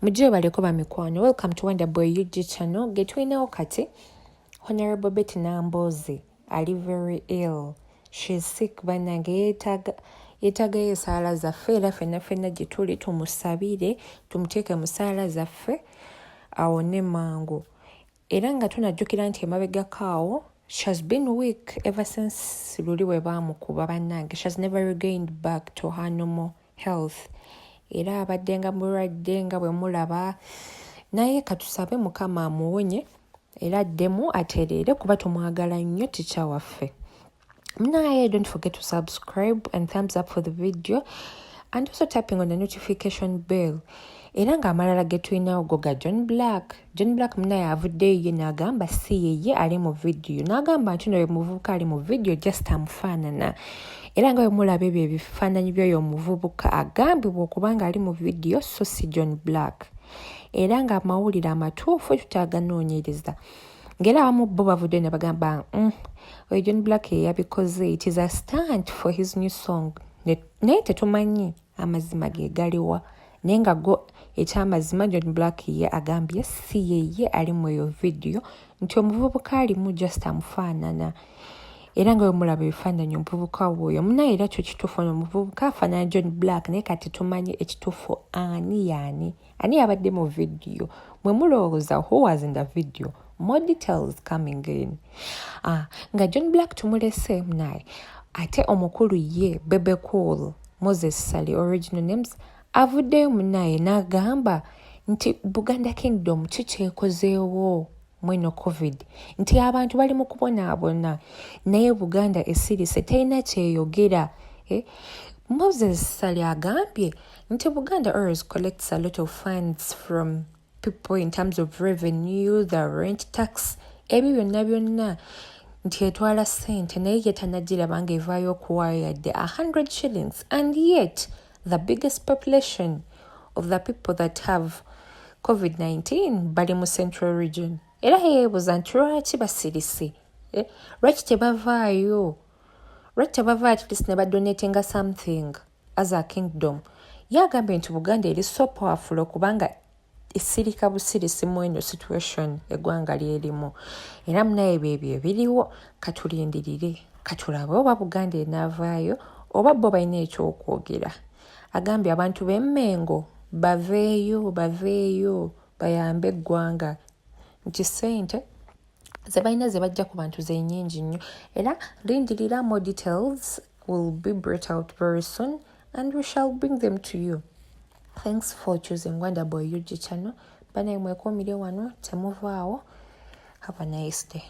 Mujje baleko bamikwano. Welcome to Wonder Boy UG channel. Getwinawo kati Honorable Betty Nambooze ali very ill. She's sick banange yetaga esaala zaffe era fenna gye tuli tumusabire tumuteeke mu ssaala zaffe awone mangu. Era nga tunajjukira nti emabegako awo she has been weak ever since luli we baamukuba bannange. She has never regained back to her normal health. Era abadde nga mulwadde nga bwe mulaba, naye katusabe Mukama amuwonye era addemu atereere kuba tumwagala nnyo tica waffe. Naye don't forget to subscribe and thumbs up for the video and also tapping on the notification bell. Era nga amalala ge tulinawo go ga John Blaq. John Blaq munaye avuddeyo ye n'agamba si yeye ali mu video. N'agamba nti no ye muvubuka ali mu video just amufaanana. Era nga bwe mulaba ebyo ebifaananyi by'oyo omuvubuka agambibwa okuba nga ali mu video so si John Blaq. Era nga amawulire amatuufu tutaganoonyereza. Ngera abamu bo bavudde ne bagamba oyo John Blaq yabikoze, it is a stunt for his new song. Naye tetumanyi amazima ge galiwa. Naye nga go ekyamazima John Blaq ye agambye si yeye ali mu eyo video nti omuvubuka alimu just amufaanana. Era nga bwemulaba ebifaananyi omuvubuka oyo munaye era kyo kituufu omuvubuka afaanana John Blaq naye kati tumanyi ekituufu ani yaani. Ani yabadde mu video. Mwe mulowooza who was in the video. More details coming in. Nga John Blaq tumulese munaye. Ate omukulu ye Bebe Cool, Moses Sally original names avuddeyo munaye n'agamba nti Buganda Kingdom kikyekozeewo mweno COVID nti abantu bali mu kubonaabona naye Buganda esirise terina kyeyogera. Moses Sally agambye nti Buganda always collects a lot of funds from people in terms of revenue, the rent tax, ebyo byonna nti etwala ssente naye ye tanagiraba nga evaayo okuwaayo yadde 100 shillings, and yet the biggest population of the people that have COVID-19 bali mu Central Region. Era yeebuuza nti lwaki basirise? Lwaki tebavaayo? Lwaki tebavaayo at least ne badonatinga something as a kingdom? Yagambye nti Buganda eri so powerful okubanga esirika busirisi mu eno situation eggwanga lyerimu. Era munaye byebyo ebiriwo katulindirire katulabe oba Buganda enaavaayo oba bo balina ekyokwogera. Agambye abantu b'Emmengo baveeyo bayambe eggwanga nti ssente ze balina ze bajja ku bantu ze nnyingi nnyo. Era lindirira more details will be brought out very soon and we shall bring them to you. Thanks for choosing Wonder Boy UG channel. Banaye mwekuumire wano temuvaawo. Have a nice day.